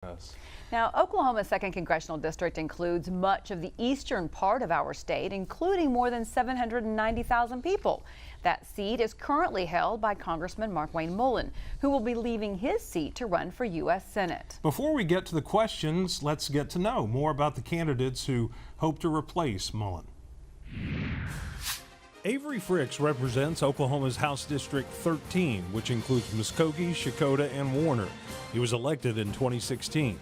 Yes. Now, Oklahoma's 2nd Congressional District includes much of the eastern part of our state, including more than 790,000 people. That seat is currently held by Congressman Markwayne Mullin, who will be leaving his seat to run for U.S. Senate. Before we get to the questions, let's get to know more about the candidates who hope to replace Mullin. Avery Frix represents Oklahoma's House District 13, which includes Muskogee, Shakota, and Warner. He was elected in 2016.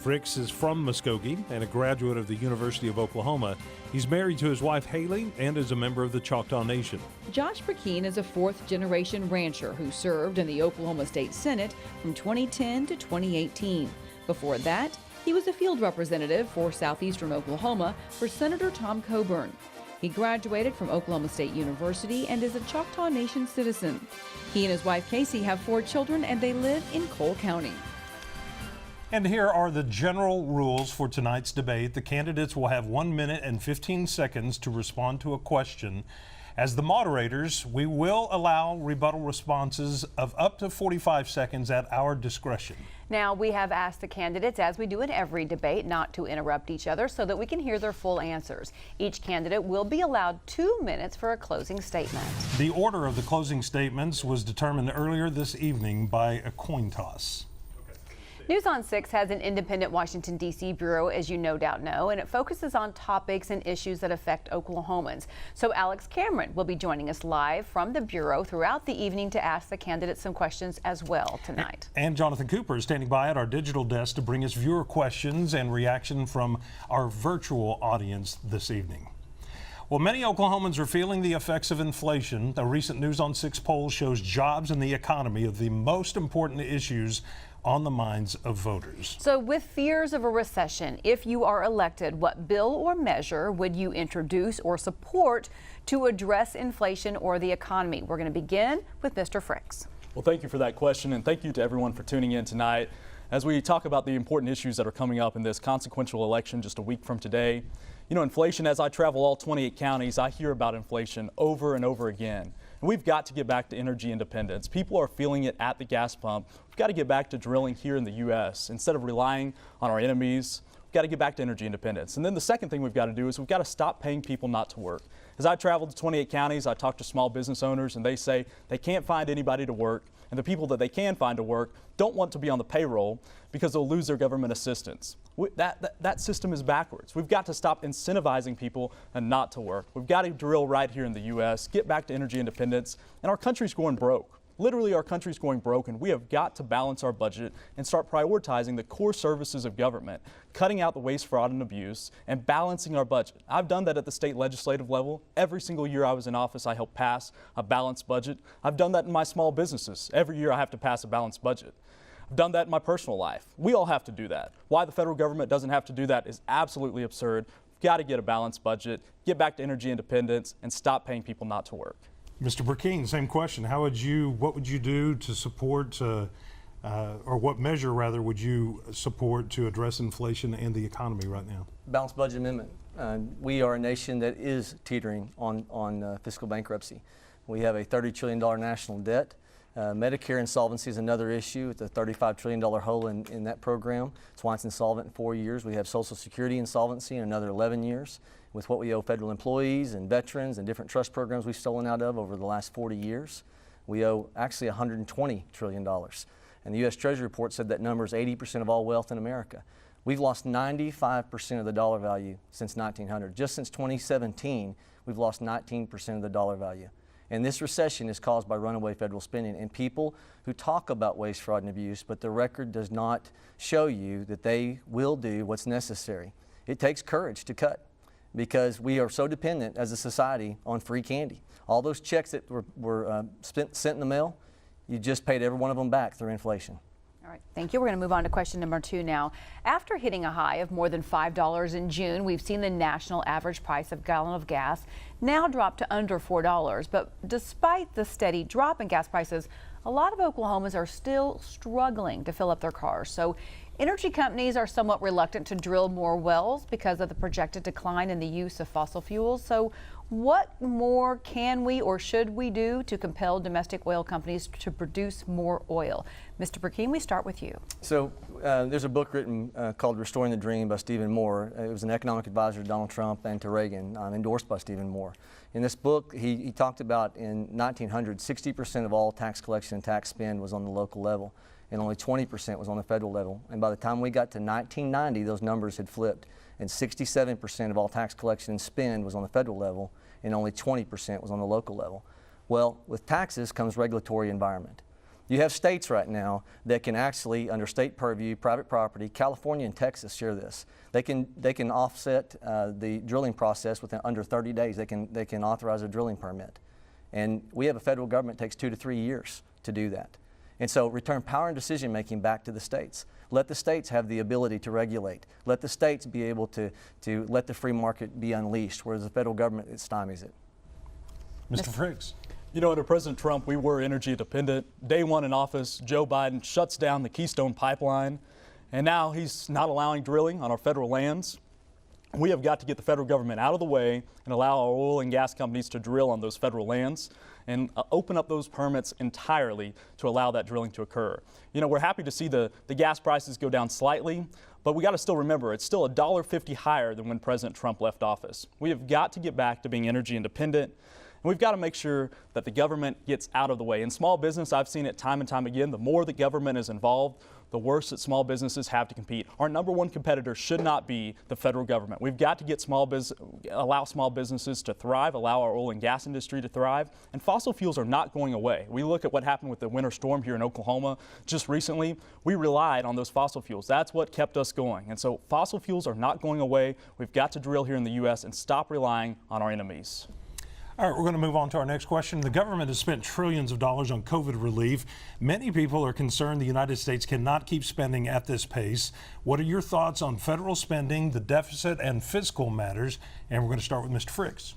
Frix is from Muskogee and a graduate of the University of Oklahoma. He's married to his wife Haley and is a member of the Choctaw Nation. Josh Brecheen is a fourth-generation rancher who served in the Oklahoma State Senate from 2010 to 2018. Before that, he was a field representative for southeastern Oklahoma for Senator Tom Coburn. He graduated from Oklahoma State University and is a Choctaw Nation citizen. He and his wife Casey have 4 children and they live in Cole County. And here are the general rules for tonight's debate. The candidates will have 1 minute and 15 seconds to respond to a question. As the moderators, we will allow rebuttal responses of up to 45 seconds at our discretion. Now, we have asked the candidates, as we do in every debate, not to interrupt each other so that we can hear their full answers. Each candidate will be allowed 2 minutes for a closing statement. The order of the closing statements was determined earlier this evening by a coin toss. News on 6 has an independent Washington, D.C. bureau, as you no doubt know, and it focuses on topics and issues that affect Oklahomans. So Alex Cameron will be joining us live from the bureau throughout the evening to ask the candidates some questions as well tonight. And Jonathan Cooper is standing by at our digital desk to bring us viewer questions and reaction from our virtual audience this evening. Well, many Oklahomans are feeling the effects of inflation. A recent News on 6 poll shows jobs and the economy are the most important issues on the minds of voters. So with fears of a recession, if you are elected, what bill or measure would you introduce or support to address inflation or the economy? We're going to begin with Mr. Frix. Well, thank you for that question, and thank you to everyone for tuning in tonight as we talk about the important issues that are coming up in this consequential election just a week from today. You know, inflation, as I travel all 28 counties, I hear about inflation over and over again. And we've got to get back to energy independence. People are feeling it at the gas pump. We've got to get back to drilling here in the U.S. Instead of relying on our enemies. We've got to get back to energy independence. And then the second thing we've got to do is we've got to stop paying people not to work. As I travel to 28 counties, I talk to small business owners and they say they can't find anybody to work. And the people that they can find to work don't want to be on the payroll because they'll lose their government assistance. That system is backwards. We've got to stop incentivizing people and not to work. We've got to drill right here in the U.S., get back to energy independence, and our country's going broke. Literally, our country's going broke, and we have got to balance our budget and start prioritizing the core services of government, cutting out the waste, fraud, and abuse, and balancing our budget. I've done that at the state legislative level. Every single year I was in office, I helped pass a balanced budget. I've done that in my small businesses. Every year I have to pass a balanced budget. I've done that in my personal life. We all have to do that. Why the federal government doesn't have to do that is absolutely absurd. We've got to get a balanced budget, get back to energy independence, and stop paying people not to work. Mr. Brecheen, same question. What would you do to support, or what measure rather would you support to address inflation and the economy right now? Balanced budget amendment. We are a nation that is teetering on fiscal bankruptcy. We have a $30 trillion national debt. Medicare insolvency is another issue. It's a $35 trillion hole in that program. It's why it's insolvent in 4 years. We have Social Security insolvency in another 11 years. With what we owe federal employees and veterans and different trust programs we've stolen out of over the last 40 years, we owe actually $120 trillion. And the U.S. Treasury report said that number is 80% of all wealth in America. We've lost 95% of the dollar value since 1900. Just since 2017, we've lost 19% of the dollar value. And this recession is caused by runaway federal spending and people who talk about waste, fraud, and abuse, but the record does not show you that they will do what's necessary. It takes courage to cut because we are so dependent as a society on free candy. All those checks that were sent in the mail, you just paid every one of them back through inflation. All right, thank you. We're going to move on to question number 2 now. After hitting a high of more than $5 in June, we've seen the national average price of a gallon of gas now drop to under $4. But despite the steady drop in gas prices, a lot of Oklahomans are still struggling to fill up their cars. So energy companies are somewhat reluctant to drill more wells because of the projected decline in the use of fossil fuels. So What more can we or should we do to compel domestic oil companies to produce more oil? Mr. Brecheen, we start with you. So there's a book written called Restoring the Dream by Stephen Moore. It was an economic advisor to Donald Trump and to Reagan, endorsed by Stephen Moore. In this book, he talked about in 1900, 60% of all tax collection and tax spend was on the local level, and only 20% was on the federal level. And by the time we got to 1990, those numbers had flipped, and 67% of all tax collection and spend was on the federal level, and only 20% was on the local level. Well, with taxes comes regulatory environment. You have states right now that can actually, under state purview, private property, California and Texas share this. They can offset the drilling process within under 30 days. They can authorize a drilling permit. And we have a federal government that takes 2 to 3 years to do that. And so return power and decision making back to the states. Let the states have the ability to regulate. Let the states be able to let the free market be unleashed, whereas the federal government stymies it. Mr. Frix. You know, under President Trump, we were energy independent. Day one in office, Joe Biden shuts down the Keystone Pipeline, and now he's not allowing drilling on our federal lands. We have got to get the federal government out of the way and allow our oil and gas companies to drill on those federal lands and open up those permits entirely to allow that drilling to occur. You know, we're happy to see the gas prices go down slightly, but we got to still remember it's still $1.50 higher than when President Trump left office. We have got to get back to being energy independent. And we've got to make sure that the government gets out of the way. In small business, I've seen it time and time again. The more the government is involved, the worse that small businesses have to compete. Our number one competitor should not be the federal government. We've got to get allow small businesses to thrive, allow our oil and gas industry to thrive. And fossil fuels are not going away. We look at what happened with the winter storm here in Oklahoma just recently. We relied on those fossil fuels. That's what kept us going. And so fossil fuels are not going away. We've got to drill here in the U.S. and stop relying on our enemies. All right, we're going to move on to our next question. The government has spent trillions of dollars on COVID relief. Many people are concerned the United States cannot keep spending at this pace. What are your thoughts on federal spending, the deficit, and fiscal matters? And we're going to start with Mr. Frix.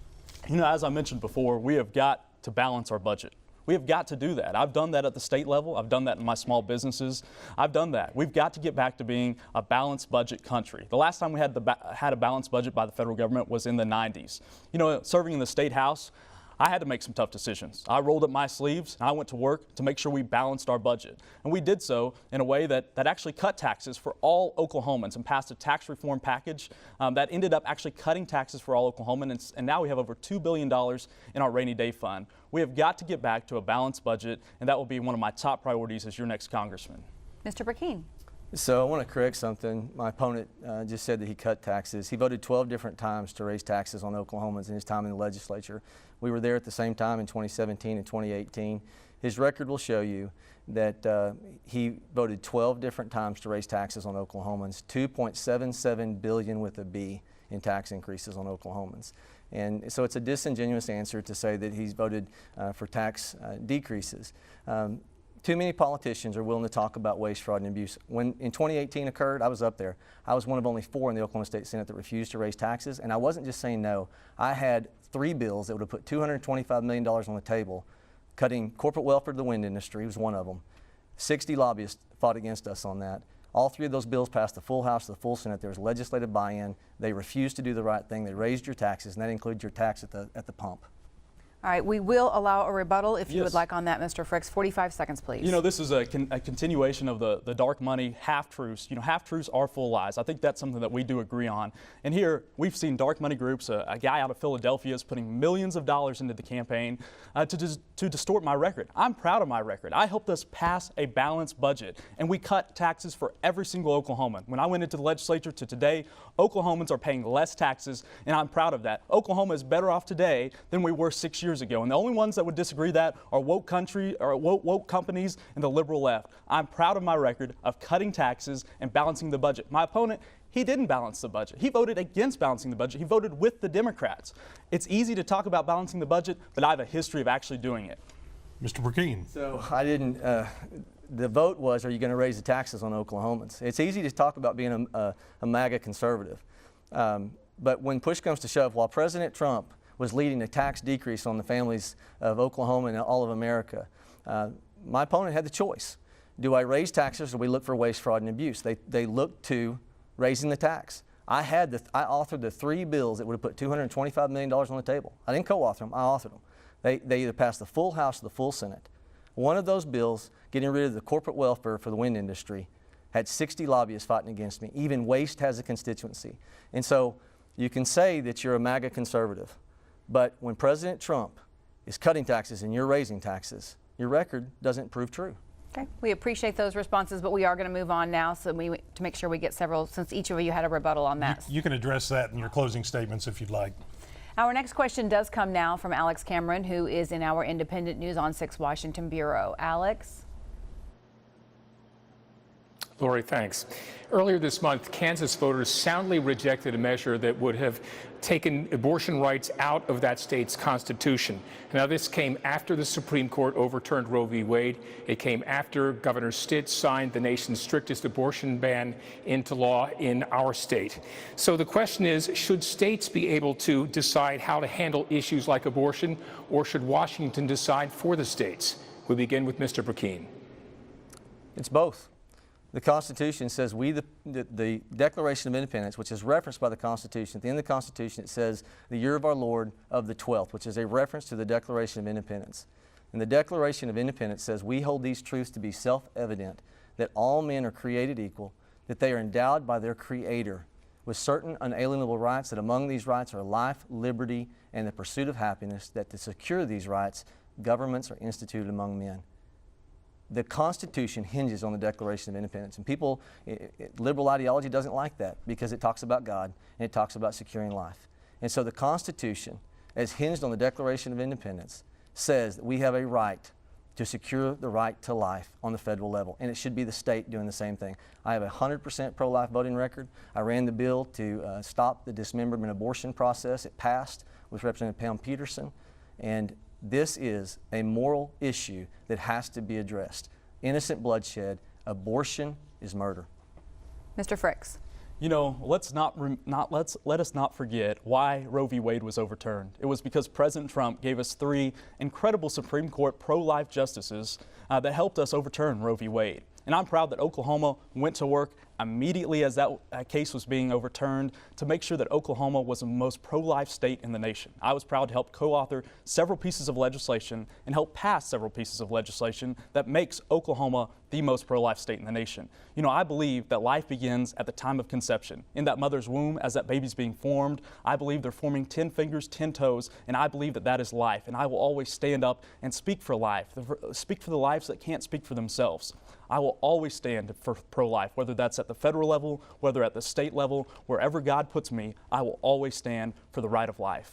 You know, as I mentioned before, we have got to balance our budget. We have got to do that. I've done that at the state level. I've done that in my small businesses. I've done that. We've got to get back to being a balanced budget country. The last time we had a balanced budget by the federal government was in the 90s. You know, serving in the state house, I had to make some tough decisions. I rolled up my sleeves and I went to work to make sure we balanced our budget. And we did so in a way that actually cut taxes for all Oklahomans and passed a tax reform package that ended up actually cutting taxes for all Oklahomans. And now we have over $2 billion in our rainy day fund. We have got to get back to a balanced budget, and that will be one of my top priorities as your next congressman. Mr. Brecheen. So I want to correct something. My opponent just said that he cut taxes. He voted 12 different times to raise taxes on Oklahomans in his time in the legislature. We were there at the same time in 2017 and 2018. His record will show you that he voted 12 different times to raise taxes on Oklahomans, $2.77 billion with a B in tax increases on Oklahomans. And so it's a disingenuous answer to say that he's voted for tax decreases. Too many politicians are willing to talk about waste, fraud, and abuse. When in 2018 occurred, I was up there. I was one of only 4 in the Oklahoma State Senate that refused to raise taxes, and I wasn't just saying no. I had 3 bills that would have put $225 million on the table, cutting corporate welfare to the wind industry was one of them. 60 lobbyists fought against us on that. All 3 of those bills passed the full House, the full Senate. There was legislative buy-in. They refused to do the right thing. They raised your taxes, and that includes your tax at the pump. All right, we will allow a rebuttal if you Yes. would like on that, Mr. Frix. 45 seconds, please. You know, this is a continuation of the dark money half-truths. You know, half-truths are full lies. I think that's something that we do agree on. And here, we've seen dark money groups. A guy out of Philadelphia is putting millions of dollars into the campaign to distort my record. I'm proud of my record. I helped us pass a balanced budget, and we cut taxes for every single Oklahoman. When I went into the legislature to today, Oklahomans are paying less taxes, and I'm proud of that. Oklahoma is better off today than we were 6 years ago, and the only ones that would disagree that are woke companies and the liberal left. I'm proud of my record of cutting taxes and balancing the budget. My opponent, he didn't balance the budget. He voted against balancing the budget. He voted with the Democrats. It's easy to talk about balancing the budget, but I have a history of actually doing it. Mr. Brecheen. So I didn't. The vote was, are you going to raise the taxes on Oklahomans? It's easy to talk about being a MAGA conservative. But when push comes to shove, while President Trump was leading a tax decrease on the families of Oklahoma and all of America, my opponent had the choice. Do I raise taxes or do we look for waste, fraud, and abuse? They looked to raising the tax. I authored the 3 bills that would have put $225 million on the table. I didn't co-author them, I authored them. They either passed the full House or the full Senate. One of those bills, getting rid of the corporate welfare for the wind industry, had 60 lobbyists fighting against me. Even waste has a constituency. And so you can say that you're a MAGA conservative, but when President Trump is cutting taxes and you're raising taxes, your record doesn't prove true. Okay, we appreciate those responses, but we are going to move on now to make sure we get several, since each of you had a rebuttal on that. You can address that in your closing statements if you'd like. Our next question does come now from Alex Cameron, who is in our Independent News on 6 Washington Bureau. Alex? Lori, thanks. Earlier this month, Kansas voters soundly rejected a measure that would have taken abortion rights out of that state's constitution. Now, this came after the Supreme Court overturned Roe v. Wade. It came after Governor Stitt signed the nation's strictest abortion ban into law in our state. So the question is, should states be able to decide how to handle issues like abortion, or should Washington decide for the states? We begin with Mr. Brecheen. It's both. The Constitution says the Declaration of Independence, which is referenced by the Constitution, at the end of the Constitution it says the year of our Lord of the 12th, which is a reference to the Declaration of Independence. And the Declaration of Independence says we hold these truths to be self-evident, that all men are created equal, that they are endowed by their Creator with certain unalienable rights, that among these rights are life, liberty, and the pursuit of happiness, that to secure these rights, governments are instituted among men. The Constitution hinges on the Declaration of Independence, and people, liberal ideology doesn't like that because it talks about God and it talks about securing life. And so the Constitution, as hinged on the Declaration of Independence, says that we have a right to secure the right to life on the federal level, and it should be the state doing the same thing. I have a 100% pro-life voting record. I ran the bill to stop the dismemberment abortion process. It passed with Representative Pam Peterson, and this is a moral issue that has to be addressed. Innocent bloodshed, abortion is murder. Mr. Frix. You know, let us not forget why Roe v. Wade was overturned. It was because President Trump gave us 3 incredible Supreme Court pro-life justices that helped us overturn Roe v. Wade. And I'm proud that Oklahoma went to work immediately as that case was being overturned to make sure that Oklahoma was the most pro-life state in the nation. I was proud to help co-author several pieces of legislation and help pass several pieces of legislation that makes Oklahoma the most pro-life state in the nation. You know, I believe that life begins at the time of conception. In that mother's womb, as that baby's being formed, I believe they're forming 10 fingers, 10 toes, and I believe that that is life. And I will always stand up and speak for life, speak for the lives that can't speak for themselves. I will always stand for pro-life, whether that's at the federal level, whether at the state level, wherever God puts me, I will always stand for the right of life.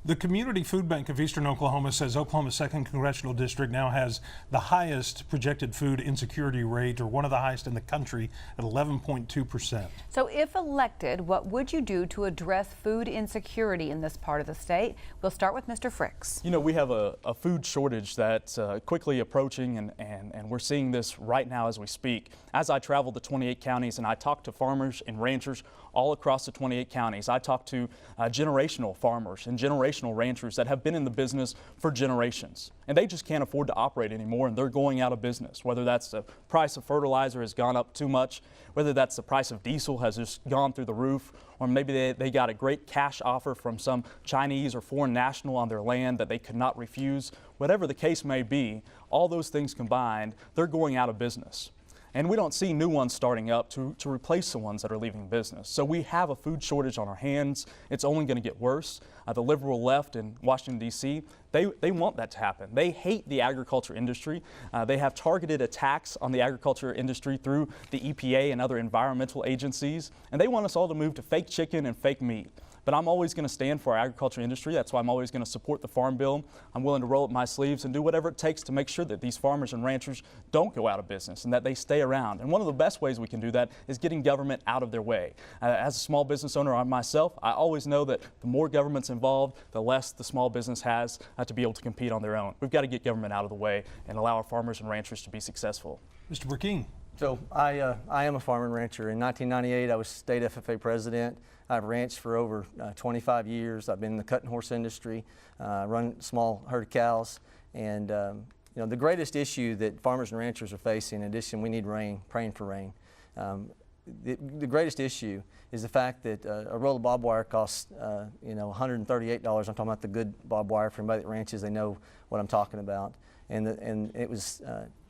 The Community Food Bank of Eastern Oklahoma says Oklahoma's 2nd Congressional District now has the highest projected food insecurity rate, or one of the highest in the country, at 11.2%. So if elected, what would you do to address food insecurity in this part of the state? We'll start with Mr. Frix. You know, we have a food shortage that's quickly approaching, and we're seeing this right now as we speak. As I travel the 28 counties and I talk to farmers and ranchers all across the 28 counties, I talk to generational farmers and generational ranchers that have been in the business for generations, and they just can't afford to operate anymore, and they're going out of business. Whether that's the price of fertilizer has gone up too much, whether that's the price of diesel has just gone through the roof, or maybe they got a great cash offer from some Chinese or foreign national on their land that they could not refuse. Whatever the case may be, all those things combined, they're going out of business. And we don't see new ones starting up to replace the ones that are leaving business. So we have a food shortage on our hands. It's only going to get worse. The liberal left in Washington, D.C., they want that to happen. They hate the agriculture industry. They have targeted attacks on the agriculture industry through the EPA and other environmental agencies. And they want us all to move to fake chicken and fake meat. But I'm always going to stand for our agriculture industry. That's why I'm always going to support the Farm Bill. I'm willing to roll up my sleeves and do whatever it takes to make sure that these farmers and ranchers don't go out of business and that they stay around. And one of the best ways we can do that is getting government out of their way. As a small business owner myself, I always know that the more government's involved, the less the small business has to be able to compete on their own. We've got to get government out of the way and allow our farmers and ranchers to be successful. Mr. Brecheen. So I am a farmer and rancher. In 1998, I was state FFA president. I've ranched for over 25 years. I've been in the cutting horse industry, run a small herd of cows. And you know, the greatest issue that farmers and ranchers are facing, in addition, we need rain, praying for rain. the greatest issue is the fact that a roll of barbed wire costs, $138. I'm talking about the good barbed wire. For anybody that ranches, they know what I'm talking about. And it was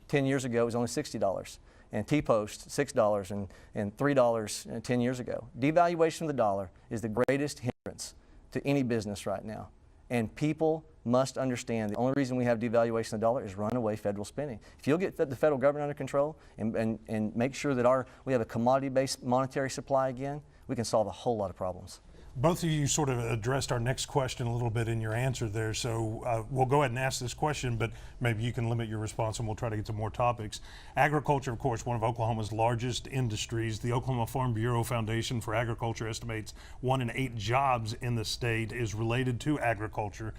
10 years ago, it was only $60. And T-post, $6 and $3 10 years ago. Devaluation of the dollar is the greatest hindrance to any business right now. And people must understand the only reason we have devaluation of the dollar is runaway federal spending. If you'll get the federal government under control and make sure that we have a commodity-based monetary supply again, we can solve a whole lot of problems. Both of you sort of addressed our next question a little bit in your answer there, so we'll go ahead and ask this question, but maybe you can limit your response and we'll try to get to more topics. Agriculture, of course, one of Oklahoma's largest industries. The Oklahoma Farm Bureau Foundation for Agriculture estimates 1 in 8 jobs in the state is related to agriculture.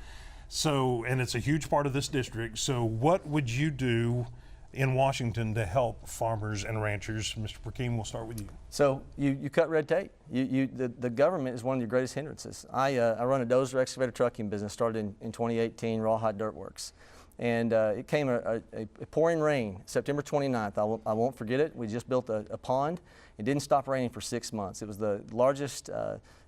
So, and it's a huge part of this district. So what would you do in Washington to help farmers and ranchers? Mr. Brecheen, we'll start with you. So you cut red tape. The government is one of your greatest hindrances. I run a dozer excavator trucking business, started in 2018, Rawhide Dirt Works. And it came a pouring rain, September 29th. I won't forget it. We just built a pond. It didn't stop raining for 6 months. It was the largest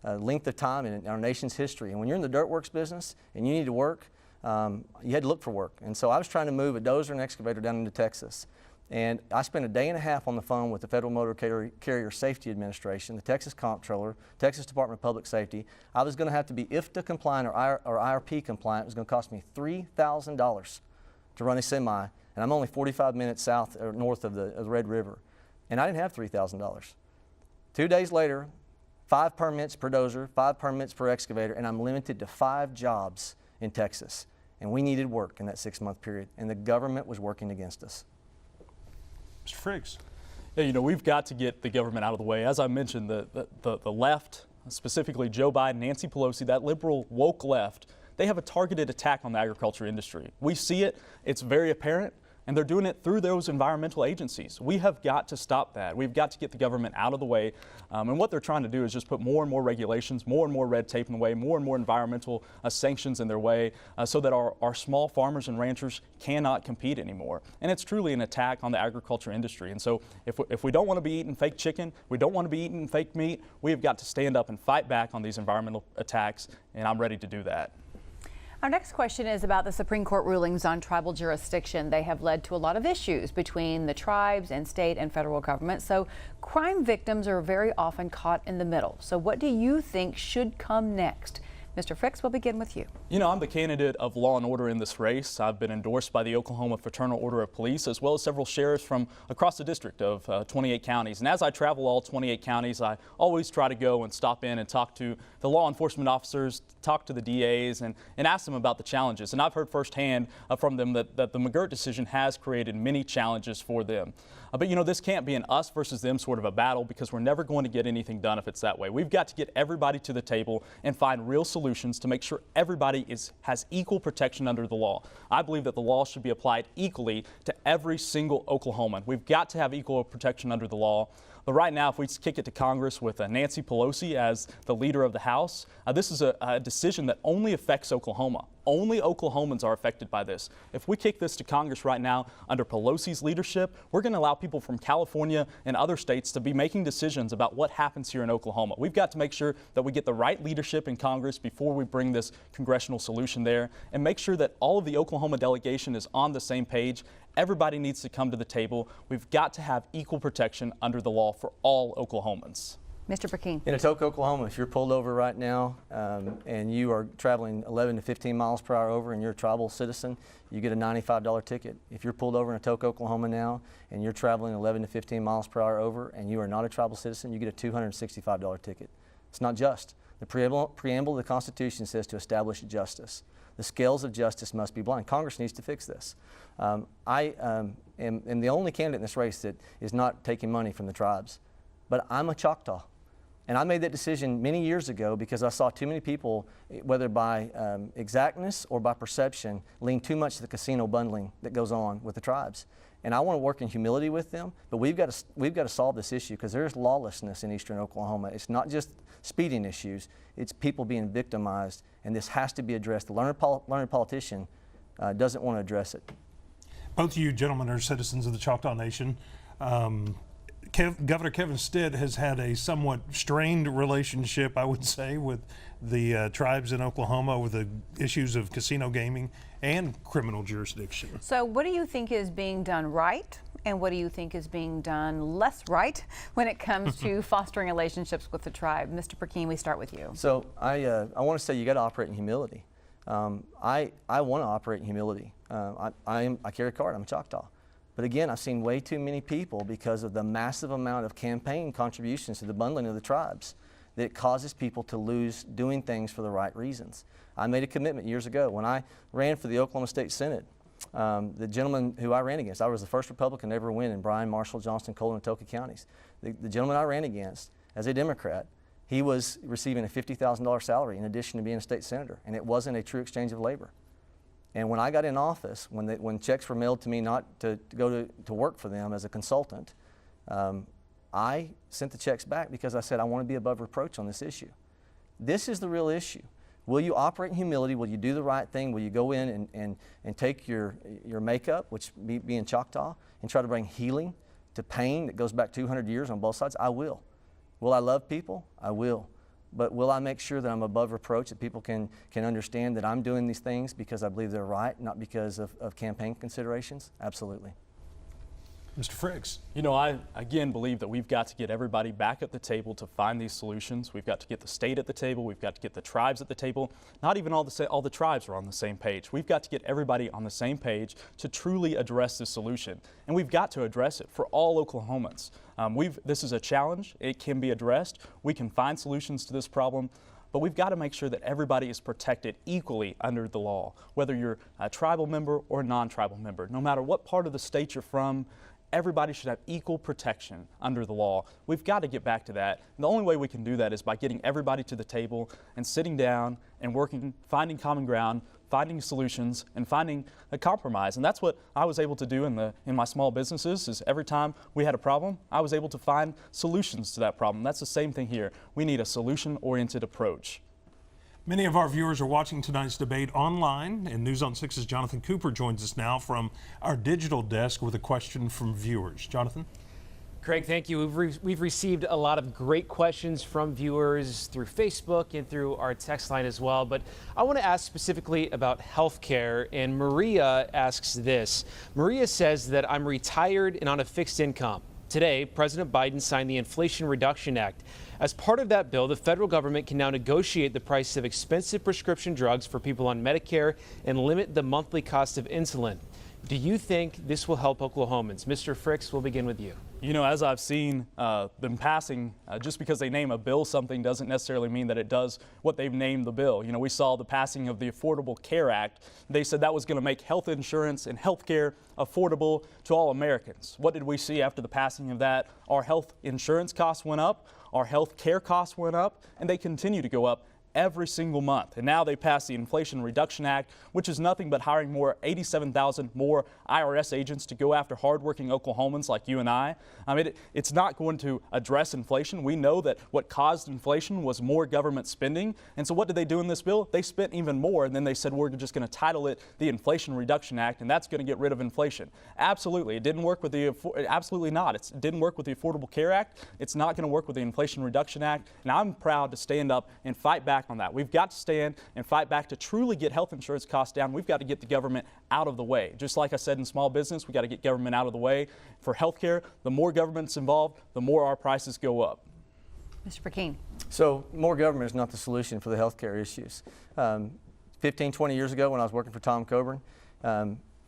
length of time in our nation's history. And when you're in the dirt works business and you need to work, you had to look for work. And so I was trying to move a dozer and excavator down into Texas. And I spent a day and a half on the phone with the Federal Motor Carrier Safety Administration, the Texas Comptroller, Texas Department of Public Safety. I was going to have to be IFTA compliant or IRP compliant. It was going to cost me $3,000 to run a semi. And I'm only 45 minutes south or north of the Red River. And I didn't have $3,000. 2 days later, 5 permits per dozer, 5 permits per excavator, and I'm limited to 5 jobs in Texas. And we needed work in that 6-month period, and the government was working against us. Mr. Frix. Yeah, we've got to get the government out of the way. As I mentioned, the left, specifically Joe Biden, Nancy Pelosi, that liberal woke left, they have a targeted attack on the agriculture industry. We see it, it's very apparent, and they're doing it through those environmental agencies. We have got to stop that. We've got to get the government out of the way. And what they're trying to do is just put more and more regulations, more and more red tape in the way, more and more environmental sanctions in their way, so that our small farmers and ranchers cannot compete anymore. And it's truly an attack on the agriculture industry. And so if we don't want to be eating fake chicken, we don't want to be eating fake meat, we have got to stand up and fight back on these environmental attacks, and I'm ready to do that. Our next question is about the Supreme Court rulings on tribal jurisdiction. They have led to a lot of issues between the tribes and state and federal government. So crime victims are very often caught in the middle. So what do you think should come next? Mr. Frix, we'll begin with you. I'm the candidate of law and order in this race. I've been endorsed by the Oklahoma Fraternal Order of Police, as well as several sheriffs from across the district of 28 counties. And as I travel all 28 counties, I always try to go and stop in and talk to the law enforcement officers, talk to the DAs, and ask them about the challenges. And I've heard firsthand from them that the McGirt decision has created many challenges for them. But this can't be an us versus them sort of a battle, because we're never going to get anything done if it's that way. We've got to get everybody to the table and find real solutions to make sure everybody has equal protection under the law. I believe that the law should be applied equally to every single Oklahoman. We've got to have equal protection under the law. But right now, if we kick it to Congress with Nancy Pelosi as the leader of the House, this is a decision that only affects Oklahoma. Only Oklahomans are affected by this. If we kick this to Congress right now under Pelosi's leadership, we're going to allow people from California and other states to be making decisions about what happens here in Oklahoma. We've got to make sure that we get the right leadership in Congress before we bring this congressional solution there, and make sure that all of the Oklahoma delegation is on the same page. Everybody needs to come to the table. We've got to have equal protection under the law for all Oklahomans. Mr. Brecheen. In Atoka, Oklahoma, if you're pulled over right now and you are traveling 11 to 15 miles per hour over and you're a tribal citizen, you get a $95 ticket. If you're pulled over in Atoka, Oklahoma now and you're traveling 11 to 15 miles per hour over and you are not a tribal citizen, you get a $265 ticket. It's not just. The preamble of the Constitution says to establish justice. The scales of justice must be blind. Congress needs to fix this. I am the only candidate in this race that is not taking money from the tribes, but I'm a Choctaw. And I made that decision many years ago because I saw too many people, whether by exactness or by perception, lean too much to the casino bundling that goes on with the tribes. And I want to work in humility with them, but we've got to solve this issue because there's lawlessness in eastern Oklahoma. It's not just speeding issues, it's people being victimized, and this has to be addressed. The learned politician doesn't want to address it. Both of you gentlemen are citizens of the Choctaw Nation. Governor Kevin Stitt has had a somewhat strained relationship, I would say, with the tribes in Oklahoma over the issues of casino gaming and criminal jurisdiction. So what do you think is being done right, and what do you think is being done less right when it comes to fostering relationships with the tribe? Mr. Brecheen, we start with you. So I want to say you got to operate in humility. I want to operate in humility. I carry a card. I'm a Choctaw. But again, I've seen way too many people, because of the massive amount of campaign contributions to the bundling of the tribes, that it causes people to lose doing things for the right reasons. I made a commitment years ago when I ran for the Oklahoma State Senate. The gentleman who I ran against, I was the first Republican to ever win in Bryan, Marshall, Johnston, Colon, and Toka counties. The gentleman I ran against, as a Democrat, he was receiving a $50,000 salary in addition to being a state senator, and it wasn't a true exchange of labor. And when I got in office, when checks were mailed to me not to go to work for them as a consultant, I sent the checks back because I said I want to be above reproach on this issue. This is the real issue. Will you operate in humility? Will you do the right thing? Will you go in and take your makeup, which being Choctaw, and try to bring healing to pain that goes back 200 years on both sides? I will. Will I love people? I will. But will I make sure that I'm above reproach, that people can understand that I'm doing these things because I believe they're right, not because of campaign considerations? Absolutely. Mr. Frix. You know, I again believe that we've got to get everybody back at the table to find these solutions. We've got to get the state at the table. We've got to get the tribes at the table. Not even all the tribes are on the same page. We've got to get everybody on the same page to truly address this solution. And we've got to address it for all Oklahomans. This is a challenge. It can be addressed. We can find solutions to this problem. But we've got to make sure that everybody is protected equally under the law, whether you're a tribal member or a non-tribal member. No matter what part of the state you're from, everybody should have equal protection under the law. We've got to get back to that. And the only way we can do that is by getting everybody to the table and sitting down and working, finding common ground, finding solutions, and finding a compromise. And that's what I was able to do in my small businesses. Is every time we had a problem, I was able to find solutions to that problem. That's the same thing here. We need a solution-oriented approach. Many of our viewers are watching tonight's debate online, and News on 6's Jonathan Cooper joins us now from our digital desk with a question from viewers. Jonathan? Craig, thank you. We've received a lot of great questions from viewers through Facebook and through our text line as well. But I want to ask specifically about health care. And Maria asks this. Maria says that I'm retired and on a fixed income. Today, President Biden signed the Inflation Reduction Act. As part of that bill, the federal government can now negotiate the price of expensive prescription drugs for people on Medicare and limit the monthly cost of insulin. Do you think this will help Oklahomans? Mr. Frix, we'll begin with you. You know, as I've seen them passing, just because they name a bill something doesn't necessarily mean that it does what they've named the bill. You know, we saw the passing of the Affordable Care Act. They said that was going to make health insurance and health care affordable to all Americans. What did we see after the passing of that? Our health insurance costs went up, our health care costs went up, and they continue to go up every single month. And now they passed the Inflation Reduction Act, which is nothing but hiring 87,000 more IRS agents to go after hardworking Oklahomans like you and I. I mean, it's not going to address inflation. We know that what caused inflation was more government spending. And so what did they do in this bill? They spent even more, and then they said we're just going to title it the Inflation Reduction Act, and that's going to get rid of inflation. Absolutely. It didn't work with absolutely not. It didn't work with the Affordable Care Act. It's not going to work with the Inflation Reduction Act. And I'm proud to stand up and fight back on that. We've got to stand and fight back to truly get health insurance costs down. We've got to get the government out of the way. Just like I said in small business, we've got to get government out of the way. For healthcare, the more government's involved, the more our prices go up. Mr. Brecheen. So more government is not the solution for the healthcare issues. 15, 20 years ago when I was working for Tom Coburn,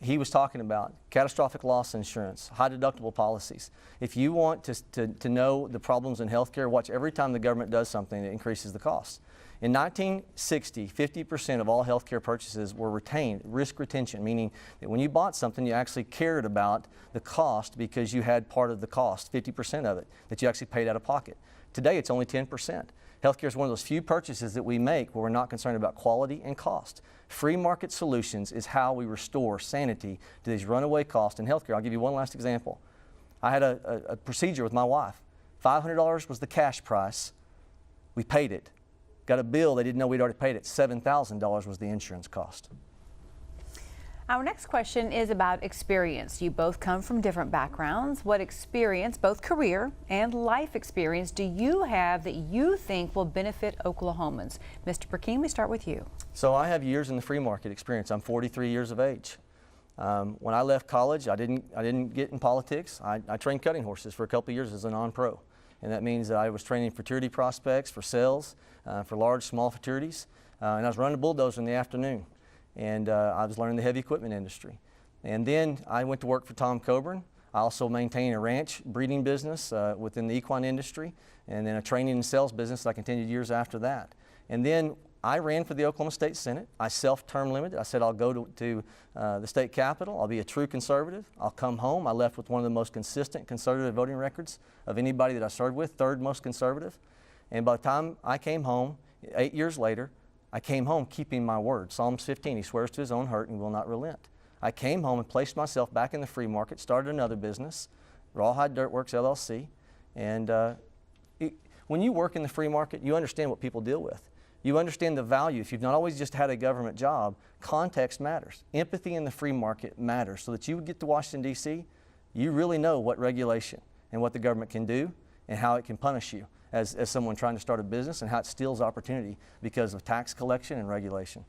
he was talking about catastrophic loss insurance, high deductible policies. If you want to know the problems in healthcare, watch every time the government does something that increases the cost. In 1960, 50% of all healthcare purchases were retained, risk retention, meaning that when you bought something, you actually cared about the cost because you had part of the cost, 50% of it, that you actually paid out of pocket. Today, it's only 10%. Healthcare is one of those few purchases that we make where we're not concerned about quality and cost. Free market solutions is how we restore sanity to these runaway costs in healthcare. I'll give you one last example. I had a procedure with my wife. $500 was the cash price. We paid it. Got a bill they didn't know we'd already paid it. $7,000 was the insurance cost. Our next question is about experience. You both come from different backgrounds. What experience, both career and life experience, do you have that you think will benefit Oklahomans? Mr. Brecheen, we start with you. So I have years in the free market experience. I'm 43 years of age. When I left college, I didn't get in politics. I trained cutting horses for a couple of years as a non-pro. And that means that I was training futurity prospects for sales, for large, small futurities. And I was running a bulldozer in the afternoon. And I was learning the heavy equipment industry. And then I went to work for Tom Coburn. I also maintain a ranch breeding business within the equine industry, and then a training and sales business that I continued years after that. And then I ran for the Oklahoma State Senate. I self-term limited. I said I'll go to the state capitol. I'll be a true conservative. I'll come home. I left with one of the most consistent conservative voting records of anybody that I served with, third most conservative. And by the time I came home, 8 years later, I came home keeping my word. Psalms 15, he swears to his own hurt and will not relent. I came home and placed myself back in the free market, started another business, Rawhide Dirtworks LLC. And when you work in the free market, you understand what people deal with. You understand the value. If you've not always just had a government job, context matters. Empathy in the free market matters. So that you would get to Washington, D.C., you really know what regulation and what the government can do and how it can punish you as someone trying to start a business, and how it steals opportunity because of tax collection and regulation.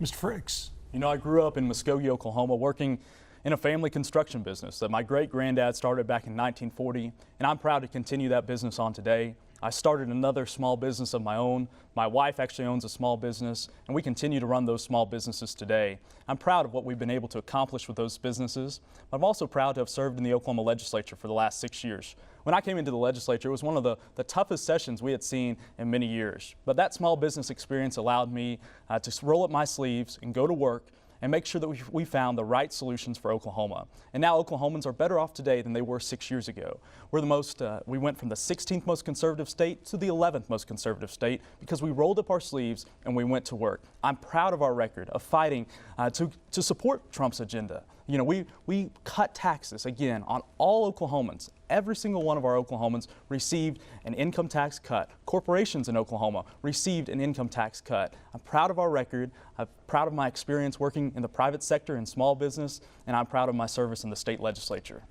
Mr. Frix. You know, I grew up in Muskogee, Oklahoma, working in a family construction business that my great-granddad started back in 1940, and I'm proud to continue that business on today. I started another small business of my own. My wife actually owns a small business, and we continue to run those small businesses today. I'm proud of what we've been able to accomplish with those businesses, but I'm also proud to have served in the Oklahoma legislature for the last 6 years. When I came into the legislature, it was one of the toughest sessions we had seen in many years. But that small business experience allowed me to roll up my sleeves and go to work and make sure that we found the right solutions for Oklahoma. And now Oklahomans are better off today than they were 6 years ago. We went from the 16th most conservative state to the 11th most conservative state because we rolled up our sleeves and we went to work. I'm proud of our record of fighting to support Trump's agenda. You know, we cut taxes, again, on all Oklahomans. Every single one of our Oklahomans received an income tax cut. Corporations in Oklahoma received an income tax cut. I'm proud of our record. I'm proud of my experience working in the private sector and small business, and I'm proud of my service in the state legislature.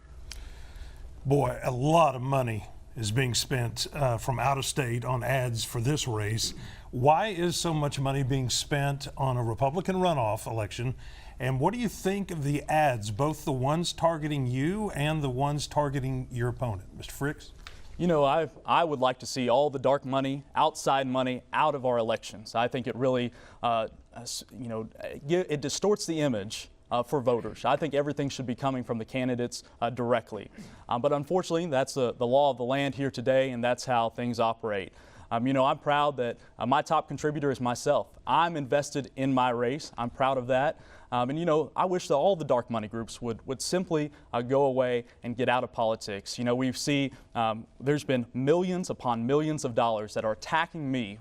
Boy, a lot of money is being spent from out of state on ads for this race. Why is so much money being spent on a Republican runoff election? And what do you think of the ads, both the ones targeting you and the ones targeting your opponent? Mr. Frix? You know, I would like to see all the dark money, outside money, out of our elections. I think it really, it distorts the image for voters. I think everything should be coming from the candidates directly. But unfortunately, that's the law of the land here today, and that's how things operate. I'm proud that my top contributor is myself. I'm invested in my race. I'm proud of that. I wish that all the dark money groups would simply go away and get out of politics. You know, we see there's been millions upon millions of dollars that are attacking me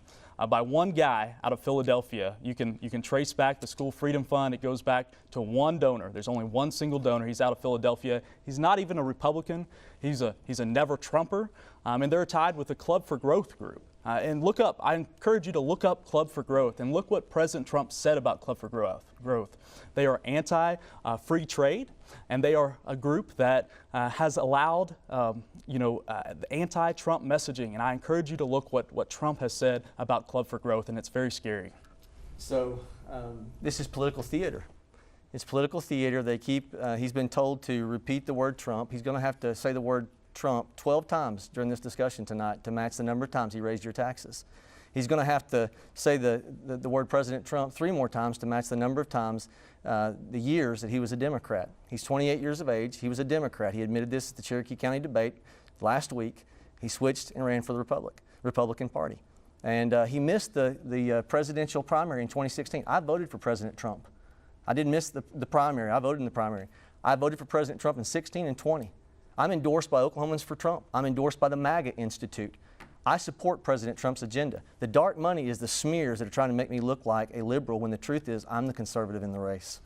by one guy out of Philadelphia. You can trace back the School Freedom Fund. It goes back to one donor. There's only one single donor. He's out of Philadelphia. He's not even a Republican. He's a never Trumper. And they're tied with the Club for Growth group. And look up, I encourage you to look up Club for Growth and look what President Trump said about Club for Growth. They are anti-free trade, and they are a group that has allowed, anti-Trump messaging. And I encourage you to look what Trump has said about Club for Growth, and it's very scary. So this is political theater. It's political theater. They he's been told to repeat the word Trump. He's going to have to say the word Trump 12 times during this discussion tonight to match the number of times he raised your taxes. He's going to have to say the word President Trump 3 more times to match the number of times, the years that he was a Democrat. He's 28 years of age. He was a Democrat. He admitted this at the Cherokee County debate last week. He switched and ran for the Republican Party. And he missed the presidential primary in 2016. I voted for President Trump. I didn't miss the primary. I voted in the primary. I voted for President Trump in 16 and 20. I'm endorsed by Oklahomans for Trump. I'm endorsed by the MAGA Institute. I support President Trump's agenda. The dark money is the smears that are trying to make me look like a liberal when the truth is I'm the conservative in the race.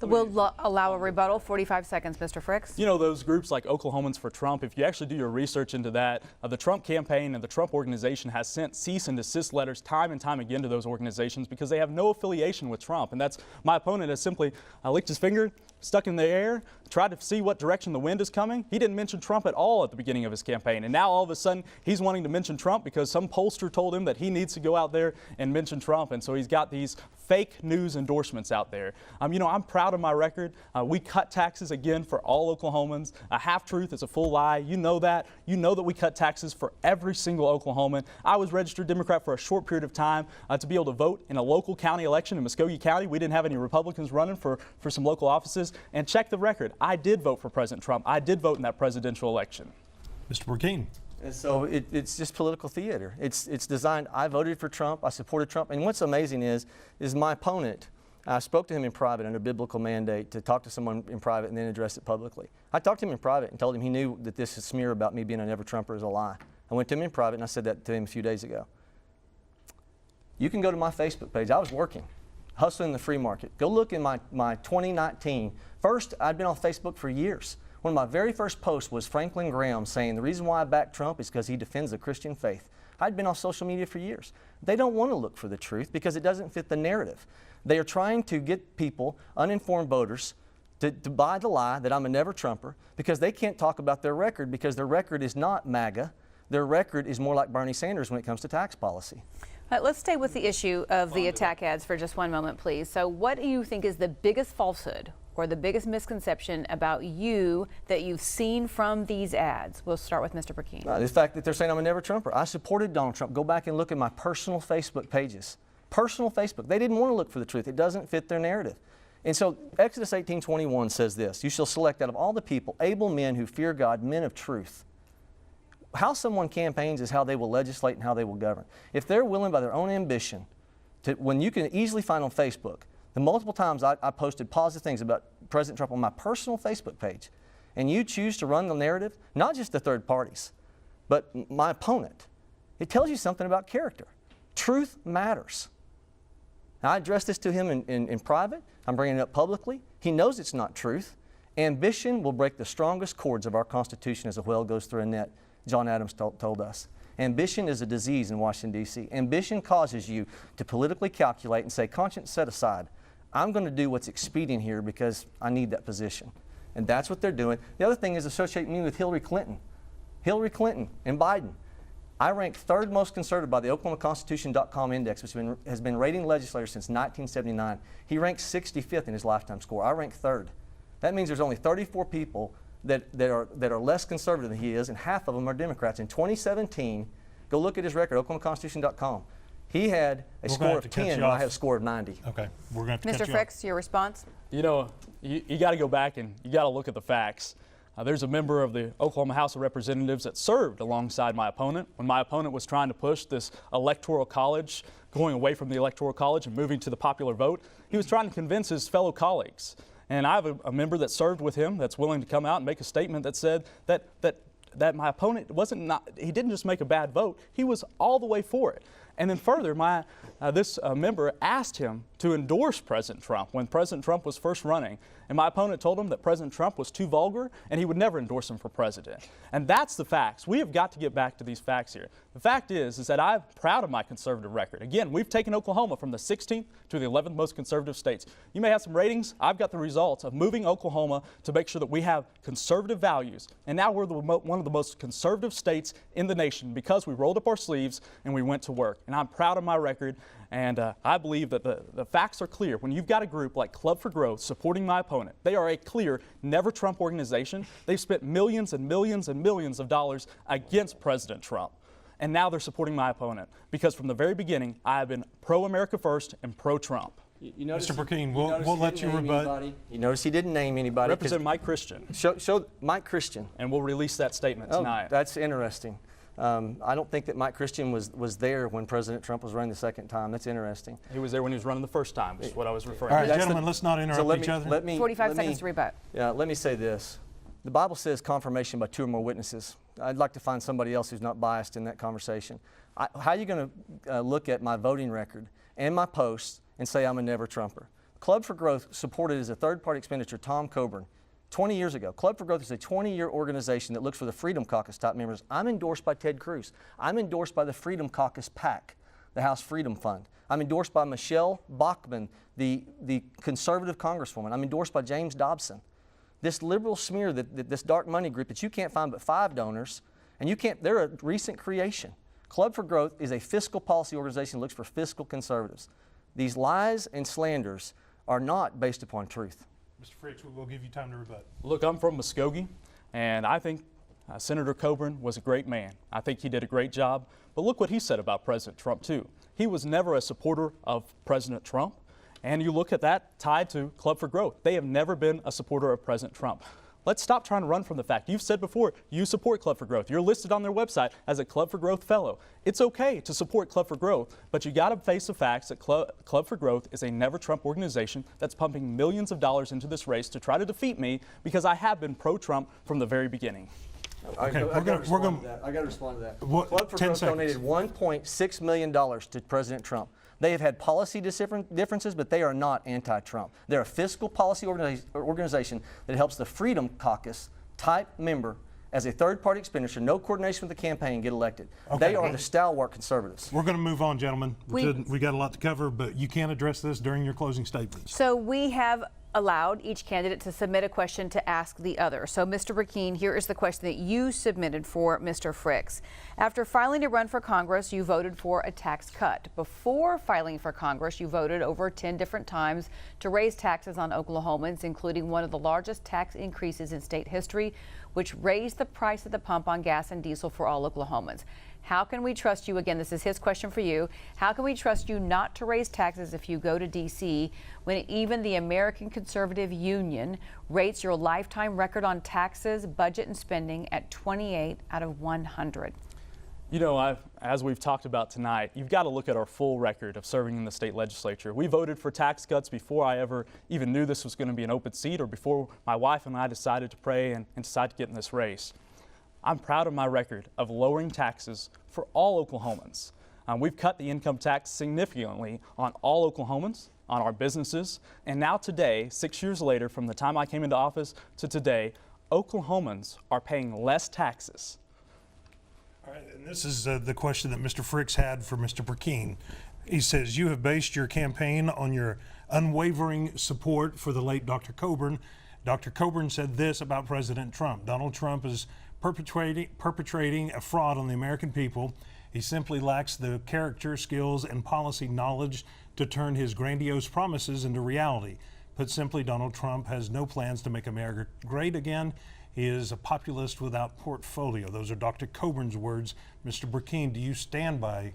We'll allow a rebuttal. 45 seconds, Mr. Frix. You know, those groups like Oklahomans for Trump, if you actually do your research into that, the Trump campaign and the Trump organization has sent cease and desist letters time and time again to those organizations because they have no affiliation with Trump. And that's, my opponent has simply licked his finger, stuck in the air, tried to see what direction the wind is coming. He didn't mention Trump at all at the beginning of his campaign. And now all of a sudden he's wanting to mention Trump because some pollster told him that he needs to go out there and mention Trump. And so he's got these fake news endorsements out there. You know, I'm proud of my record. We cut taxes again for all Oklahomans. A half-truth is a full lie. You know that. You know that we cut taxes for every single Oklahoman. I was registered Democrat for a short period of time to be able to vote in a local county election in Muskogee County. We didn't have any Republicans running for some local offices. And check the record. I did vote for President Trump. I did vote in that presidential election. Mr. Brecheen. And so it's just political theater. It's designed. I voted for Trump. I supported Trump. And what's amazing is my opponent. I spoke to him in private under biblical mandate to talk to someone in private and then address it publicly. I talked to him in private and told him he knew that this smear about me being a never-Trumper is a lie. I went to him in private and I said that to him a few days ago. You can go to my Facebook page. I was working, hustling the free market. Go look in my 2019. First, I'd been on Facebook for years. One of my very first posts was Franklin Graham saying the reason why I back Trump is because he defends the Christian faith. I'd been on social media for years. They don't want to look for the truth because it doesn't fit the narrative. They are trying to get people, uninformed voters, to buy the lie that I'm a never-Trumper because they can't talk about their record because their record is not MAGA. Their record is more like Bernie Sanders when it comes to tax policy. Let's stay with the issue of the attack ads for just one moment, please. So what do you think is the biggest falsehood or the biggest misconception about you that you've seen from these ads? We'll start with Mr. Brecheen. The fact that they're saying I'm a never-Trumper. I supported Donald Trump. Go back and look at my personal Facebook pages. Personal Facebook. They didn't want to look for the truth. It doesn't fit their narrative. And so Exodus 18:21 says this, you shall select out of all the people able men who fear God, men of truth. How someone campaigns is how they will legislate and how they will govern. If they're willing by their own ambition to, when you can easily find on Facebook, the multiple times I posted positive things about President Trump on my personal Facebook page, and you choose to run the narrative, not just the third parties, but my opponent, it tells you something about character. Truth matters. Now, I addressed this to him in private. I'm bringing it up publicly. He knows it's not truth. Ambition will break the strongest cords of our Constitution as a whale goes through a net, John Adams told us. Ambition is a disease in Washington, D.C. Ambition causes you to politically calculate and say, conscience set aside. I'm going to do what's expedient here because I need that position. And that's what they're doing. The other thing is associating me with Hillary Clinton. Hillary Clinton and Biden. I rank third most conservative by the OklahomaConstitution.com index, which has been rating legislators since 1979. He ranks 65th in his lifetime score. I rank third. That means there's only 34 people that are less conservative than he is, and half of them are Democrats. In 2017, go look at his record, OklahomaConstitution.com. He had a score of 10, and I had a score of 90. Okay, we're going to have to Mr. cut you off. Frix, your response? You know, you got to go back and you got to look at the facts. There's a member of the Oklahoma House of Representatives that served alongside my opponent when my opponent was trying to push this electoral college, going away from the electoral college and moving to the popular vote. He was trying to convince his fellow colleagues. And I have a member that served with him that's willing to come out and make a statement that said that my opponent he didn't just make a bad vote, he was all the way for it. And then further, this member asked him to endorse President Trump when President Trump was first running. And my opponent told him that President Trump was too vulgar and he would never endorse him for president. And that's the facts. We have got to get back to these facts here. The fact is that I'm proud of my conservative record. Again, we've taken Oklahoma from the 16th to the 11th most conservative states. You may have some ratings. I've got the results of moving Oklahoma to make sure that we have conservative values. And now we're one of the most conservative states in the nation because we rolled up our sleeves and we went to work. And I'm proud of my record. And I believe that the facts are clear. When you've got a group like Club for Growth supporting my opponent, they are a clear Never Trump organization. They've spent millions and millions and millions of dollars against President Trump. And now they're supporting my opponent because from the very beginning, I have been pro-America first and pro-Trump. Mr. Brecheen, we'll let you rebut. You notice he didn't name anybody. Represent Mike Christian. Show Mike Christian. And we'll release that statement tonight. Oh, that's interesting. I don't think that Mike Christian was there when President Trump was running the second time. That's interesting. He was there when he was running the first time, which is what I was referring All to. right, gentlemen, let's not interrupt each other. 45 seconds to rebut. Yeah, let me say this. The Bible says confirmation by two or more witnesses. I'd like to find somebody else who's not biased in that conversation. How are you going to look at my voting record and my posts and say I'm a never-Trumper? Club for Growth supported as a third-party expenditure Tom Coburn 20 years ago. Club for Growth is a 20-year organization that looks for the Freedom Caucus type members. I'm endorsed by Ted Cruz. I'm endorsed by the Freedom Caucus PAC, the House Freedom Fund. I'm endorsed by Michelle Bachmann, the conservative congresswoman. I'm endorsed by James Dobson. This liberal smear, this dark money group that you can't find but 5 donors, and they're a recent creation. Club for Growth is a fiscal policy organization that looks for fiscal conservatives. These lies and slanders are not based upon truth. Mr. Frix, we will give you time to rebut. Look, I'm from Muskogee, and I think Senator Coburn was a great man. I think he did a great job. But look what he said about President Trump, too. He was never a supporter of President Trump. And you look at that tied to Club for Growth. They have never been a supporter of President Trump. Let's stop trying to run from the fact. You've said before you support Club for Growth. You're listed on their website as a Club for Growth fellow. It's okay to support Club for Growth, but you got to face the facts that Club for Growth is a never-Trump organization that's pumping millions of dollars into this race to try to defeat me because I have been pro-Trump from the very beginning. Okay, I got to respond to that. Club for Growth donated $1.6 million to President Trump. They have had policy differences, but they are not anti-Trump. They're a fiscal policy organization that helps the Freedom Caucus type member as a third-party expenditure, no coordination with the campaign, get elected. Okay. They are the stalwart conservatives. We're going to move on, gentlemen. We got a lot to cover, but you can't address this during your closing statements. So we have allowed each candidate to submit a question to ask the other. So, Mr. Brecheen, here is the question that you submitted for Mr. Frix. After filing to run for Congress, you voted for a tax cut. Before filing for Congress, you voted over 10 different times to raise taxes on Oklahomans, including one of the largest tax increases in state history, which raised the price at the pump on gas and diesel for all Oklahomans. How can we trust you? Again, this is his question for you. How can we trust you not to raise taxes if you go to D.C. when even the American Conservative Union rates your lifetime record on taxes, budget, and spending at 28 out of 100? You know, as we've talked about tonight, you've got to look at our full record of serving in the state legislature. We voted for tax cuts before I ever even knew this was going to be an open seat or before my wife and I decided to pray and decide to get in this race. I'm proud of my record of lowering taxes for all Oklahomans. We've cut the income tax significantly on all Oklahomans, on our businesses, and now today, 6 years later, from the time I came into office to today, Oklahomans are paying less taxes. All right, and this is the question that Mr. Frix had for Mr. Brecheen. He says, you have based your campaign on your unwavering support for the late Dr. Coburn. Dr. Coburn said this about President Trump. Donald Trump is perpetrating a fraud on the American people. He simply lacks the character, skills, and policy knowledge to turn his grandiose promises into reality. Put simply, Donald Trump has no plans to make America great again. He is a populist without portfolio. Those are Dr. Coburn's words. Mr. Brecheen, do you stand by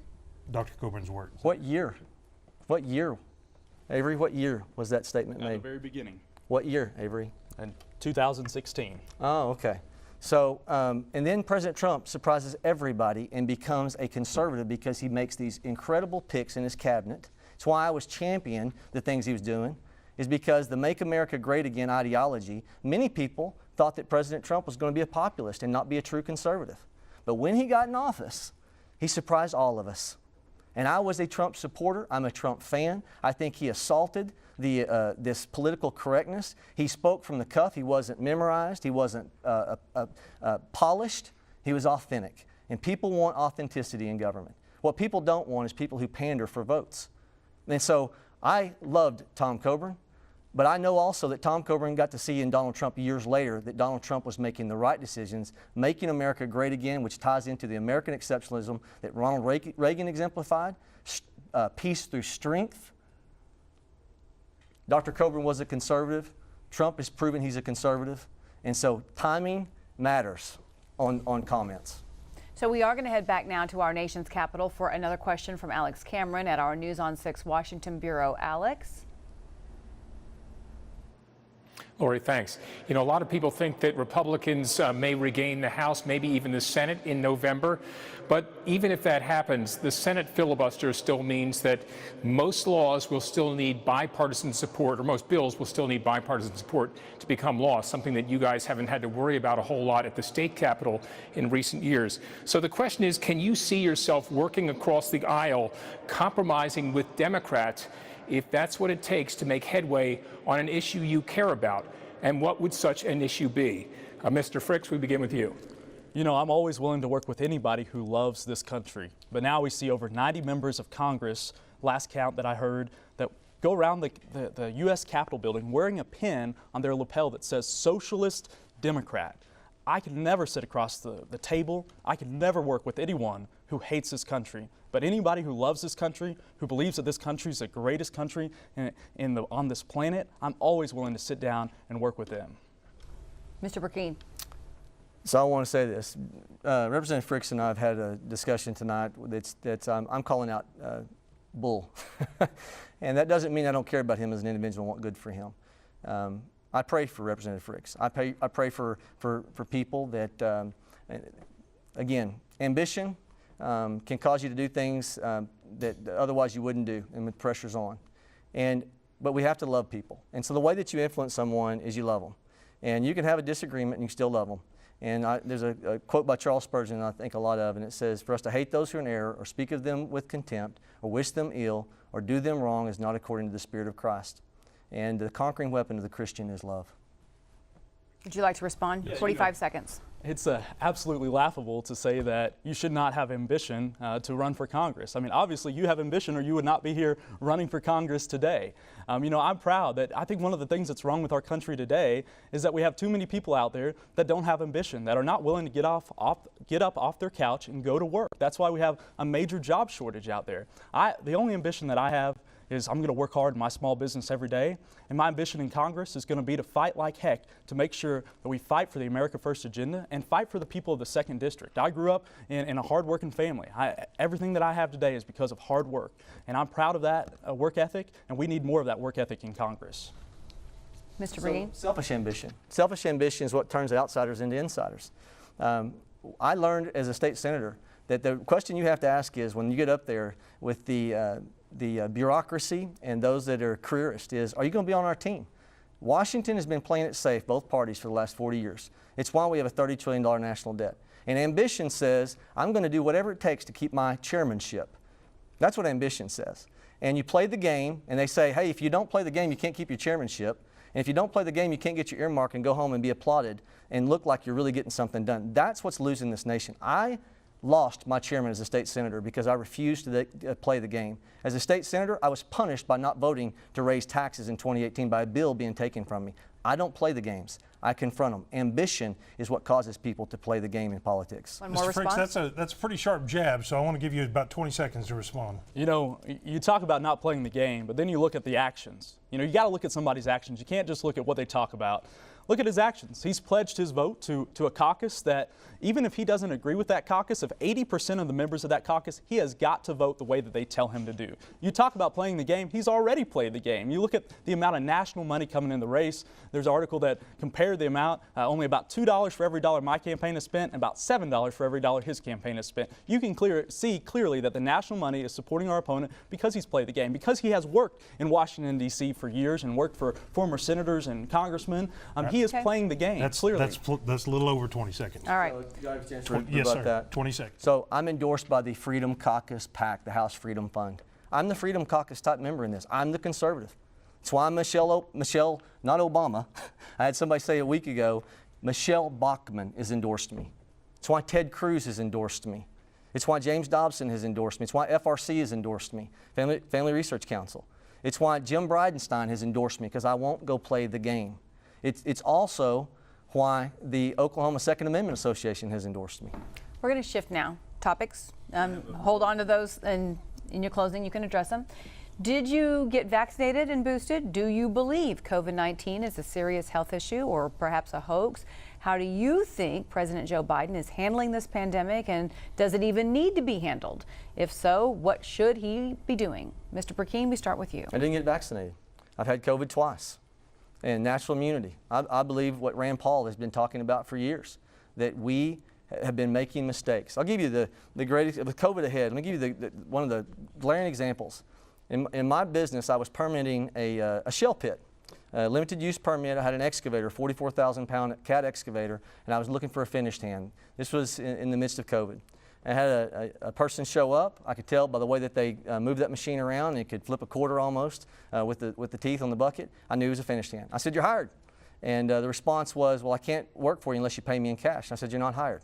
Dr. Coburn's words? What year? What year? Avery, what year was that statement made? At the very beginning. What year, Avery? In 2016. Oh, okay. So, and then President Trump surprises everybody and becomes a conservative because he makes these incredible picks in his cabinet. It's why I was championing the things he was doing, is because the Make America Great Again ideology, many people thought that President Trump was going to be a populist and not be a true conservative. But when he got in office, he surprised all of us. And I was a Trump supporter. I'm a Trump fan. I think he assaulted this political correctness. He spoke from the cuff. He wasn't memorized. He wasn't polished. He was authentic. And people want authenticity in government. What people don't want is people who pander for votes. And so I loved Tom Coburn, but I know also that Tom Coburn got to see in Donald Trump years later that Donald Trump was making the right decisions, making America great again, which ties into the American exceptionalism that Ronald Reagan exemplified, peace through strength. Dr. Coburn was a conservative. Trump has proven he's a conservative. And so timing matters on comments. So we are going to head back now to our nation's capital for another question from Alex Cameron at our News on 6 Washington Bureau. Alex? Lori, thanks. You know, a lot of people think that Republicans may regain the House, maybe even the Senate in November. But even if that happens, the Senate filibuster still means that most laws will still need bipartisan support, or most bills will still need bipartisan support to become law, something that you guys haven't had to worry about a whole lot at the state capitol in recent years. So the question is, can you see yourself working across the aisle, compromising with Democrats if that's what it takes to make headway on an issue you care about. And what would such an issue be? Mr. Frix, we begin with you. You know, I'm always willing to work with anybody who loves this country. But now we see over 90 members of Congress, last count that I heard, that go around the U.S. Capitol building wearing a pin on their lapel that says Socialist Democrat. I could never sit across the table. I could never work with anyone who hates this country. But anybody who loves this country, who believes that this country is the greatest country on this planet, I'm always willing to sit down and work with them. Mr. Brecheen. So I want to say this. Representative Frix and I have had a discussion tonight that's I'm calling out bull. And that doesn't mean I don't care about him as an individual and want good for him. I pray for Representative Frix. I pray for people that, again, ambition can cause you to do things that otherwise you wouldn't do, and with pressures on. But we have to love people. And so the way that you influence someone is you love them. And you can have a disagreement and you still love them. And there's a quote by Charles Spurgeon I think a lot of, and it says, "For us to hate those who are in error, or speak of them with contempt, or wish them ill, or do them wrong is not according to the Spirit of Christ." And the conquering weapon of the Christian is love. Would you like to respond? Yes, 45 seconds. It's absolutely laughable to say that you should not have ambition to run for Congress. I mean, obviously you have ambition or you would not be here running for Congress today. You know, I'm proud that I think one of the things that's wrong with our country today is that we have too many people out there that don't have ambition, that are not willing to get up off their couch and go to work. That's why we have a major job shortage out there. The only ambition that I have is I'm going to work hard in my small business every day, and my ambition in Congress is going to be to fight like heck to make sure that we fight for the America First agenda and fight for the people of the 2nd District. I grew up in a hard-working family. Everything that I have today is because of hard work, and I'm proud of that work ethic, and we need more of that work ethic in Congress. Mr. Brecheen. Selfish ambition. Selfish ambition is what turns outsiders into insiders. I learned as a state senator that the question you have to ask is, when you get up there with the bureaucracy and those that are careerists, is, are you going to be on our team? Washington has been playing it safe, both parties, for the last 40 years. It's why we have a $30 trillion national debt. And ambition says, I'm going to do whatever it takes to keep my chairmanship. That's what ambition says. And you play the game, and they say, hey, if you don't play the game, you can't keep your chairmanship. And if you don't play the game, you can't get your earmark and go home and be applauded and look like you're really getting something done. That's what's losing this nation. I lost my chairman as a state senator because I refused to play the game. As a state senator, I was punished by not voting to raise taxes in 2018 by a bill being taken from me. I don't play the games. I confront them. Ambition is what causes people to play the game in politics. One more Mr. Frix, response? that's a pretty sharp jab, so I want to give you about 20 seconds to respond. You know, you talk about not playing the game, but then you look at the actions. You know, you got to look at somebody's actions. You can't just look at what they talk about. Look at his actions. He's pledged his vote to a caucus that, even if he doesn't agree with that caucus, if 80% of the members of that caucus, he has got to vote the way that they tell him to do. You talk about playing the game, he's already played the game. You look at the amount of national money coming in the race. There's an article that compared the amount, only about $2 for every dollar my campaign has spent, and about $7 for every dollar his campaign has spent. You can see clearly that the national money is supporting our opponent because he's played the game, because he has worked in Washington, D.C. for years and worked for former senators and congressmen. He is playing the game, clearly. That's a little over 20 seconds. All right. So, do I have a chance to Yes, rebut sir. that? 20 seconds. So I'm endorsed by the Freedom Caucus PAC, the House Freedom Fund. I'm the Freedom Caucus type member in this. I'm the conservative. That's why Michelle, not Obama. I had somebody say a week ago, Michelle Bachmann has endorsed me. It's why Ted Cruz has endorsed me. It's why James Dobson has endorsed me. It's why FRC has endorsed me, Family Research Council. It's why Jim Bridenstine has endorsed me, because I won't go play the game. It's also why the Oklahoma Second Amendment Association has endorsed me. We're going to shift now. Topics. Hold on to those, and in your closing, you can address them. Did you get vaccinated and boosted? Do you believe COVID-19 is a serious health issue or perhaps a hoax? How do you think President Joe Biden is handling this pandemic, and does it even need to be handled? If so, what should he be doing? Mr. Brecheen, we start with you. I didn't get vaccinated. I've had COVID twice. And natural immunity. I believe what Rand Paul has been talking about for years, that we have been making mistakes. I'll give you the greatest, with COVID ahead, let me give you one of the glaring examples. In my business, I was permitting a shell pit, a limited use permit. I had an excavator, 44,000 pound cat excavator, and I was looking for a finished hand. This was in the midst of COVID. I had a person show up. I could tell by the way that they moved that machine around. It could flip a quarter almost with the teeth on the bucket. I knew he was a finished hand. I said, "You're hired." And the response was, "Well, I can't work for you unless you pay me in cash." And I said, "You're not hired."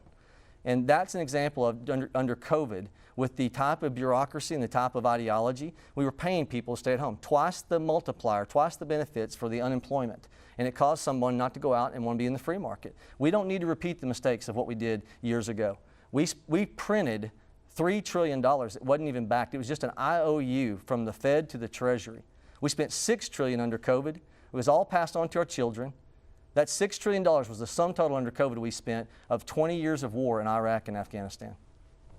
And that's an example of under COVID, with the type of bureaucracy and the type of ideology, we were paying people to stay at home. Twice the multiplier, twice the benefits for the unemployment. And it caused someone not to go out and want to be in the free market. We don't need to repeat the mistakes of what we did years ago. We printed $3 trillion. It wasn't even backed. It was just an IOU from the Fed to the Treasury. We spent $6 trillion under COVID. It was all passed on to our children. That $6 trillion was the sum total under COVID we spent of 20 years of war in Iraq and Afghanistan.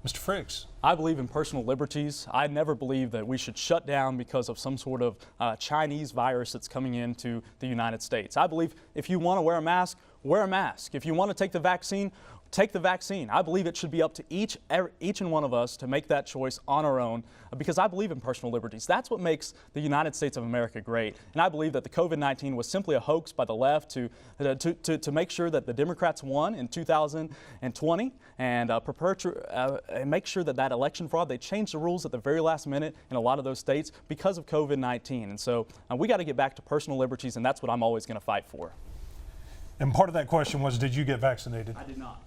Mr. Frix. I believe in personal liberties. I never believe that we should shut down because of some sort of Chinese virus that's coming into the United States. I believe if you want to wear a mask, wear a mask. If you want to take the vaccine, take the vaccine. I believe it should be up to each and one of us to make that choice on our own because I believe in personal liberties. That's what makes the United States of America great. And I believe that the COVID-19 was simply a hoax by the left to make sure that the Democrats won in 2020 and make sure that that election fraud, they changed the rules at the very last minute in a lot of those states because of COVID-19. And so we got to get back to personal liberties, and that's what I'm always going to fight for. And part of that question was, did you get vaccinated? I did not.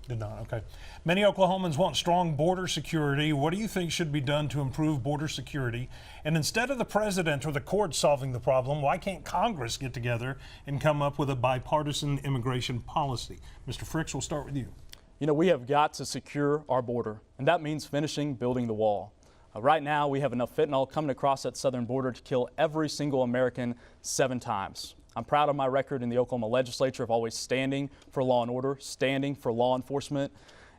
Did not, okay. Many Oklahomans want strong border security. What do you think should be done to improve border security? And instead of the president or the courts solving the problem, why can't Congress get together and come up with a bipartisan immigration policy? Mr. Frix, we'll start with you. You know, we have got to secure our border, and that means finishing building the wall. Right now, we have enough fentanyl coming across that southern border to kill every single American 7 times. I'm proud of my record in the Oklahoma legislature of always standing for law and order, standing for law enforcement.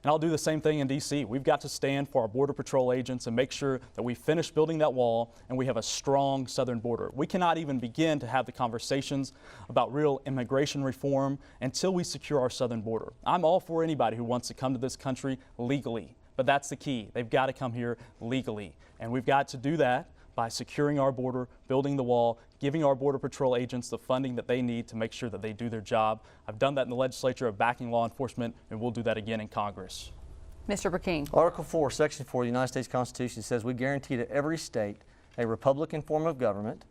And I'll do the same thing in D.C. We've got to stand for our Border Patrol agents and make sure that we finish building that wall and we have a strong southern border. We cannot even begin to have the conversations about real immigration reform until we secure our southern border. I'm all for anybody who wants to come to this country legally, but that's the key. They've got to come here legally. And we've got to do that by securing our border, building the wall, giving our Border Patrol agents the funding that they need to make sure that they do their job. I've done that in the legislature of backing law enforcement, and we'll do that again in Congress. Mr. Brecheen. Article 4, Section 4 of the United States Constitution says we guarantee to every state a Republican form of government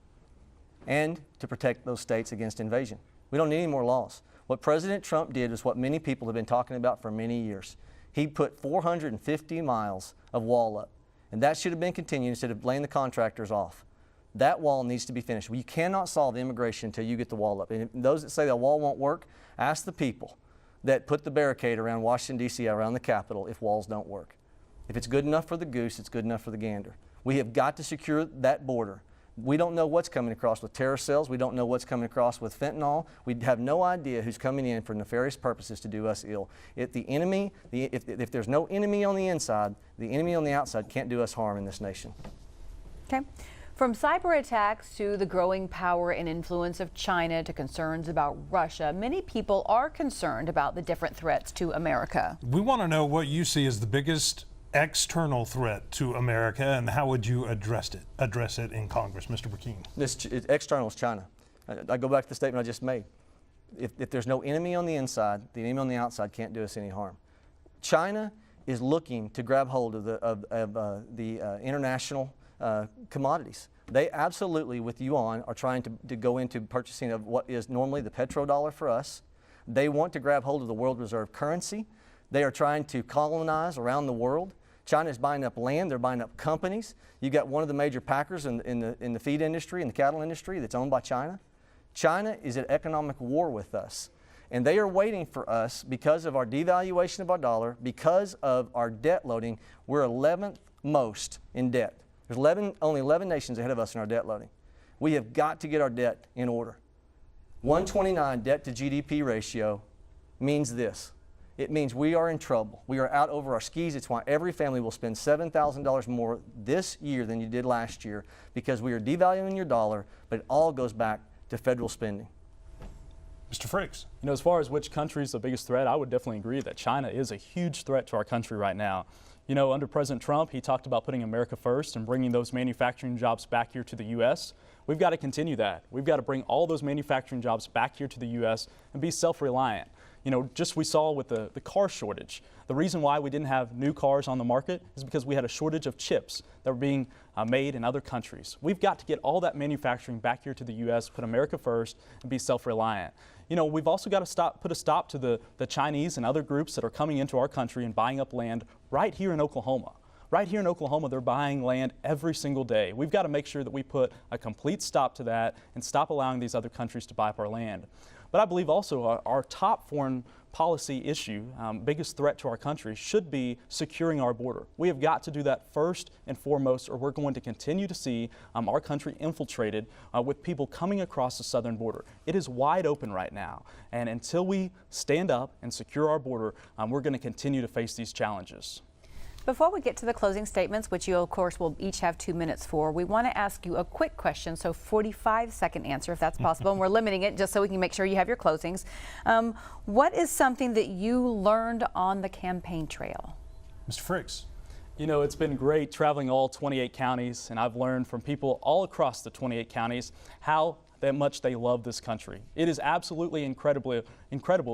and to protect those states against invasion. We don't need any more laws. What President Trump did is what many people have been talking about for many years. He put 450 miles of wall up. And that should have been continued instead of laying the contractors off. That wall needs to be finished. You cannot solve immigration until you get the wall up. And those that say the wall won't work, ask the people that put the barricade around Washington, D.C., around the Capitol, if walls don't work. If it's good enough for the goose, it's good enough for the gander. We have got to secure that border. We don't know what's coming across with terror cells. We don't know what's coming across with fentanyl. We have no idea who's coming in for nefarious purposes to do us ill. If there's no enemy on the inside, the enemy on the outside can't do us harm in this nation. Okay. From cyber attacks to the growing power and influence of China to concerns about Russia, many people are concerned about the different threats to America. We want to know what you see as the biggest external threat to America, and how would you address it in Congress, Mr. Brecheen? External is China. I go back to the statement I just made. If there's no enemy on the inside, the enemy on the outside can't do us any harm. China is looking to grab hold of the international commodities. They absolutely, with yuan, are trying to go into purchasing of what is normally the petrodollar for us. They want to grab hold of the world reserve currency. They are trying to colonize around the world. China is buying up land. They're buying up companies. You got one of the major packers in the feed industry, in the cattle industry, that's owned by China. China is at economic war with us. And they are waiting for us because of our devaluation of our dollar, because of our debt loading. We're 11th most in debt. There's only 11 nations ahead of us in our debt loading. We have got to get our debt in order. 129 debt to GDP ratio means this. It means we are in trouble. We are out over our skis. It's why every family will spend $7,000 more this year than you did last year, because we are devaluing your dollar, but it all goes back to federal spending. Mr. Frix. You know, as far as which country is the biggest threat, I would definitely agree that China is a huge threat to our country right now. You know, under President Trump, he talked about putting America first and bringing those manufacturing jobs back here to the U.S. We've got to continue that. We've got to bring all those manufacturing jobs back here to the U.S. and be self-reliant. Just we saw with the car shortage. The reason why we didn't have new cars on the market is because we had a shortage of chips that were being made in other countries. We've got to get all that manufacturing back here to the U.S., put America first, and be self-reliant. We've also got to put a stop to the Chinese and other groups that are coming into our country and buying up land right here in Oklahoma. Right here in Oklahoma, they're buying land every single day. We've got to make sure that we put a complete stop to that and stop allowing these other countries to buy up our land. But I believe also our top foreign policy issue, biggest threat to our country, should be securing our border. We have got to do that first and foremost, or we're going to continue to see our country infiltrated with people coming across the southern border. It is wide open right now, and until we stand up and secure our border, we're going to continue to face these challenges. Before we get to the closing statements, which you of course will each have 2 minutes for, we want to ask you a quick question, so 45-second answer if that's possible, and we're limiting it just so we can make sure you have your closings. What is something that you learned on the campaign trail? Mr. Frix. It's been great traveling all 28 counties, and I've learned from people all across the 28 counties how much they love this country. It is absolutely incredible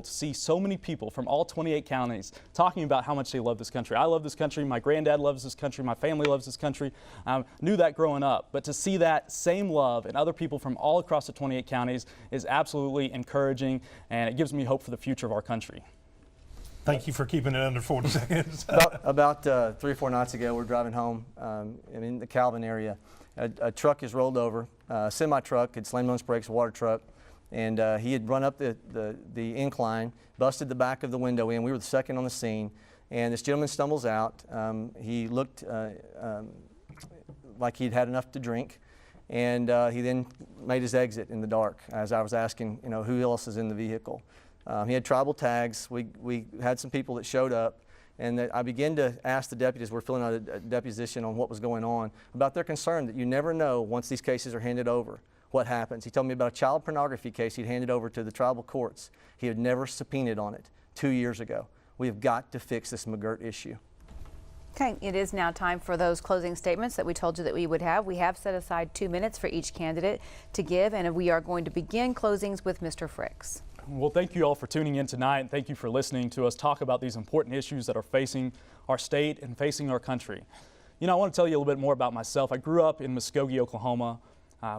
to see so many people from all 28 counties talking about how much they love this country. I love this country, my granddad loves this country, my family loves this country. Knew that growing up, but to see that same love in other people from all across the 28 counties is absolutely encouraging, and it gives me hope for the future of our country. Thank you for keeping it under 40 seconds. About 3 or 4 nights ago, we're driving home in the Calvin area. A truck is rolled over, a semi-truck had slammed on its brakes, a water truck, and he had run up the incline, busted the back of the window in. We were the second on the scene, and this gentleman stumbles out. He looked like he'd had enough to drink, and he then made his exit in the dark as I was asking, who else is in the vehicle. He had tribal tags. We had some people that showed up, and I began to ask the deputies, we're filling out a deposition on what was going on, about their concern that you never know once these cases are handed over what happens. He told me about a child pornography case he'd handed over to the tribal courts. He had never subpoenaed on it 2 years ago. We have got to fix this McGirt issue. Okay, it is now time for those closing statements that we told you that we would have. We have set aside 2 minutes for each candidate to give, and we are going to begin closings with Mr. Frix. Well, thank you all for tuning in tonight, and thank you for listening to us talk about these important issues that are facing our state and facing our country. I want to tell you a little bit more about myself. I grew up in Muskogee, Oklahoma.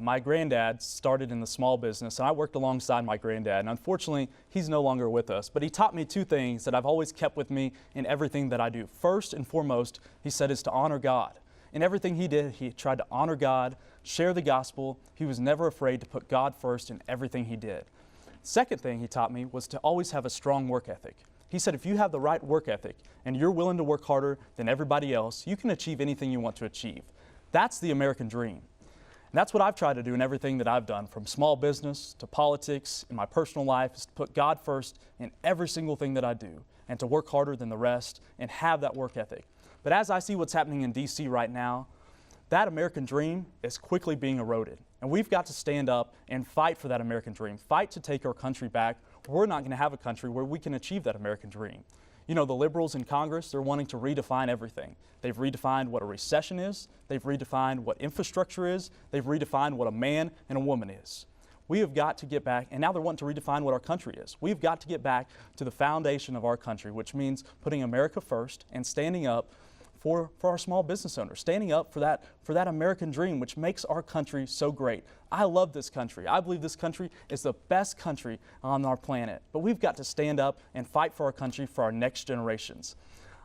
My granddad started in the small business, and I worked alongside my granddad. And unfortunately, he's no longer with us. But he taught me 2 things that I've always kept with me in everything that I do. First and foremost, he said, is to honor God. In everything he did, he tried to honor God, share the gospel. He was never afraid to put God first in everything he did. Second thing he taught me was to always have a strong work ethic. He said if you have the right work ethic and you're willing to work harder than everybody else, you can achieve anything you want to achieve. That's the American dream. And that's what I've tried to do in everything that I've done, from small business to politics in my personal life, is to put God first in every single thing that I do and to work harder than the rest and have that work ethic. But as I see what's happening in D.C. right now, that American dream is quickly being eroded. And we've got to stand up and fight for that American dream, fight to take our country back. We're not going to have a country where we can achieve that American dream. The liberals in Congress, they're wanting to redefine everything. They've redefined what a recession is. They've redefined what infrastructure is. They've redefined what a man and a woman is. We have got to get back, and now they're wanting to redefine what our country is. We've got to get back to the foundation of our country, which means putting America first and standing up for our small business owners, standing up for that American dream, which makes our country so great. I love this country. I believe this country is the best country on our planet. But we've got to stand up and fight for our country for our next generations.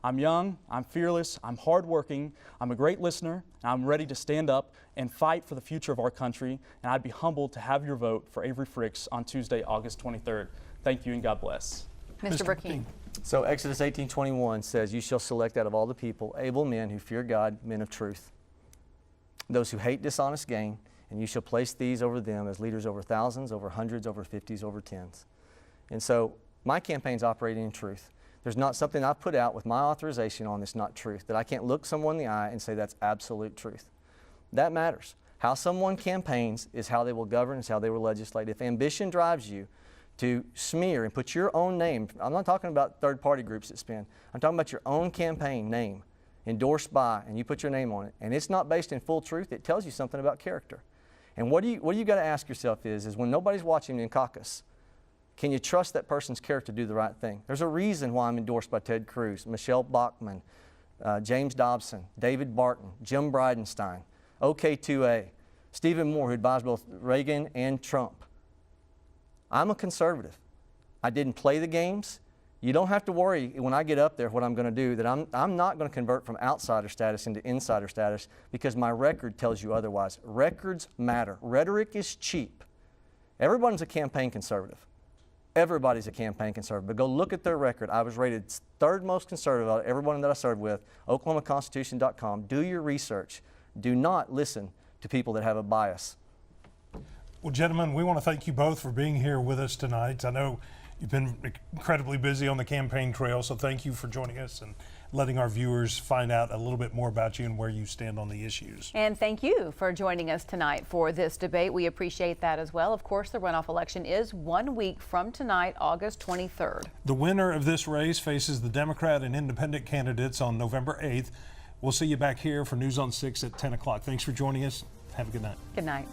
I'm young, I'm fearless, I'm hardworking, I'm a great listener, and I'm ready to stand up and fight for the future of our country. And I'd be humbled to have your vote for Avery Frix on Tuesday, August 23rd. Thank you and God bless. Mr. Brecheen. So Exodus 18:21 says, you shall select out of all the people able men who fear God, men of truth, those who hate dishonest gain, and you shall place these over them as leaders over thousands, over hundreds, over 50s, over 10s. And so my campaign's operating in truth. There's not something I've put out with my authorization on that's not truth, that I can't look someone in the eye and say that's absolute truth. That matters. How someone campaigns is how they will govern, is how they will legislate. If ambition drives you to smear and put your own name, I'm not talking about third-party groups that spend, I'm talking about your own campaign name, endorsed by, and you put your name on it, and it's not based in full truth, it tells you something about character. And what you got to ask yourself is when nobody's watching in caucus, Can you trust that person's character to do the right thing? There's a reason why I'm endorsed by Ted Cruz, Michelle Bachmann, James Dobson, David Barton, Jim Bridenstine, OK2A, Stephen Moore, who advised both Reagan and Trump. I'm a conservative. I didn't play the games. You don't have to worry when I get up there what I'm going to do, that I'm not going to convert from outsider status into insider status, because my record tells you otherwise. Records matter. Rhetoric is cheap. Everyone's a campaign conservative. Everybody's a campaign conservative, but go look at their record. I was rated third most conservative out of everyone that I served with, OklahomaConstitution.com. Do your research. Do not listen to people that have a bias. Well, gentlemen, we want to thank you both for being here with us tonight. I know you've been incredibly busy on the campaign trail, so thank you for joining us and letting our viewers find out a little bit more about you and where you stand on the issues. And thank you for joining us tonight for this debate. We appreciate that as well. Of course, the runoff election is 1 week from tonight, August 23rd. The winner of this race faces the Democrat and independent candidates on November 8th. We'll see you back here for News on 6 at 10 o'clock. Thanks for joining us. Have a good night. Good night.